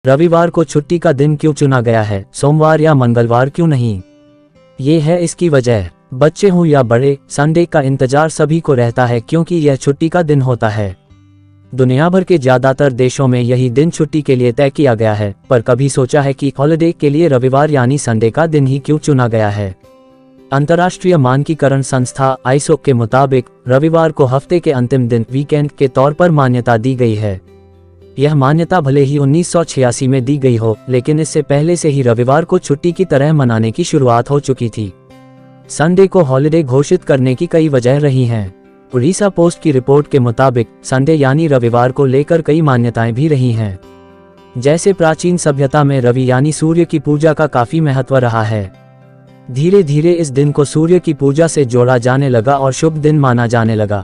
रविवार को छुट्टी का दिन क्यों चुना गया है, सोमवार या मंगलवार क्यों नहीं? ये है इसकी वजह। बच्चे हों या बड़े, संडे का इंतजार सभी को रहता है क्योंकि यह छुट्टी का दिन होता है। दुनिया भर के ज्यादातर देशों में यही दिन छुट्टी के लिए तय किया गया है, पर कभी सोचा है कि हॉलिडे के लिए रविवार यानी संडे का दिन ही क्यों चुना गया है? अंतर्राष्ट्रीय मानकीकरण संस्था आईएसओ के मुताबिक रविवार को हफ्ते के अंतिम दिन वीकेंड के तौर पर मान्यता दी गई है। यह मान्यता भले ही 1986 में दी गई हो, लेकिन इससे पहले से ही रविवार को छुट्टी की तरह मनाने की शुरुआत हो चुकी थी। संडे को हॉलिडे घोषित करने की कई वजह रही हैं। उड़ीसा पोस्ट की रिपोर्ट के मुताबिक संडे यानी रविवार को लेकर कई मान्यताएं भी रही हैं। जैसे प्राचीन सभ्यता में रवि यानी सूर्य की पूजा का काफी महत्व रहा है। धीरे धीरे इस दिन को सूर्य की पूजा से जोड़ा जाने लगा और शुभ दिन माना जाने लगा।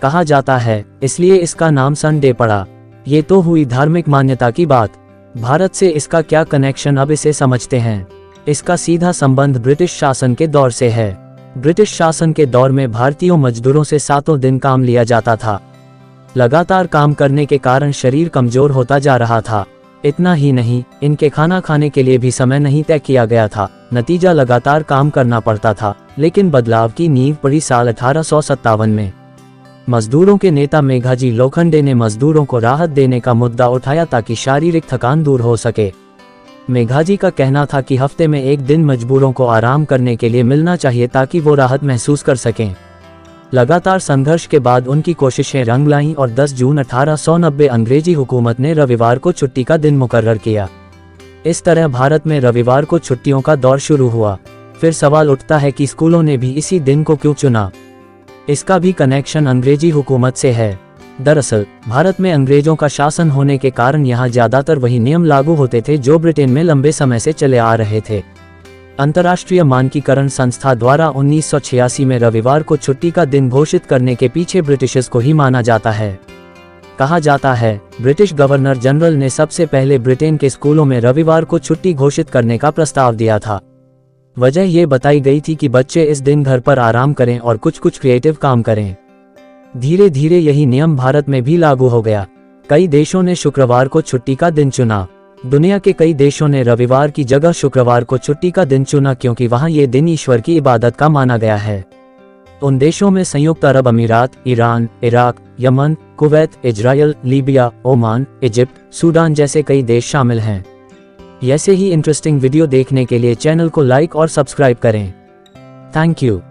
कहा जाता है इसलिए इसका नाम संडे पड़ा। ये तो हुई धार्मिक मान्यता की बात। भारत से इसका क्या कनेक्शन, अब इसे समझते हैं। इसका सीधा संबंध ब्रिटिश शासन के दौर से है। ब्रिटिश शासन के दौर में भारतीय मजदूरों से 7 दिन काम लिया जाता था। लगातार काम करने के कारण शरीर कमजोर होता जा रहा था। इतना ही नहीं, इनके खाना खाने के लिए भी समय नहीं तय किया गया था। नतीजा लगातार काम करना पड़ता था। लेकिन बदलाव की नींव पड़ी साल 1857 में। मजदूरों के नेता मेघाजी लोखंडे ने मजदूरों को राहत देने का मुद्दा उठाया ताकि शारीरिक थकान दूर हो सके। मेघाजी का कहना था कि हफ्ते में एक दिन मजदूरों को आराम करने के लिए मिलना चाहिए ताकि वो राहत महसूस कर सकें। लगातार संघर्ष के बाद उनकी कोशिशें रंग लाईं और 10 जून 1890 अंग्रेजी हुकूमत ने रविवार को छुट्टी का दिन मुकर्रर किया। इस तरह भारत में रविवार को छुट्टियों का दौर शुरू हुआ। फिर सवाल उठता है कि स्कूलों ने भी इसी दिन को क्यों चुना? इसका भी कनेक्शन अंग्रेजी हुकूमत से है। दरअसल भारत में अंग्रेजों का शासन होने के कारण यहाँ ज्यादातर वही नियम लागू होते थे जो ब्रिटेन में लंबे समय से चले आ रहे थे। अंतर्राष्ट्रीय मानकीकरण संस्था द्वारा 1986 में रविवार को छुट्टी का दिन घोषित करने के पीछे ब्रिटिशर्स को ही माना जाता है। कहा जाता है ब्रिटिश गवर्नर जनरल ने सबसे पहले ब्रिटेन के स्कूलों में रविवार को छुट्टी घोषित करने का प्रस्ताव दिया था। वजह ये बताई गई थी कि बच्चे इस दिन घर पर आराम करें और कुछ क्रिएटिव काम करें। धीरे धीरे यही नियम भारत में भी लागू हो गया। कई देशों ने शुक्रवार को छुट्टी का दिन चुना। दुनिया के कई देशों ने रविवार की जगह शुक्रवार को छुट्टी का दिन चुना क्योंकि वहां ये दिन ईश्वर की इबादत का माना गया है। उन देशों में संयुक्त अरब अमीरात, Iran, Iraq, Yemen, Kuwait, Israel, Libya, Oman, Egypt, Sudan जैसे कई देश शामिल हैं। ऐसे ही इंटरेस्टिंग वीडियो देखने के लिए चैनल को लाइक और सब्सक्राइब करें। Thank you.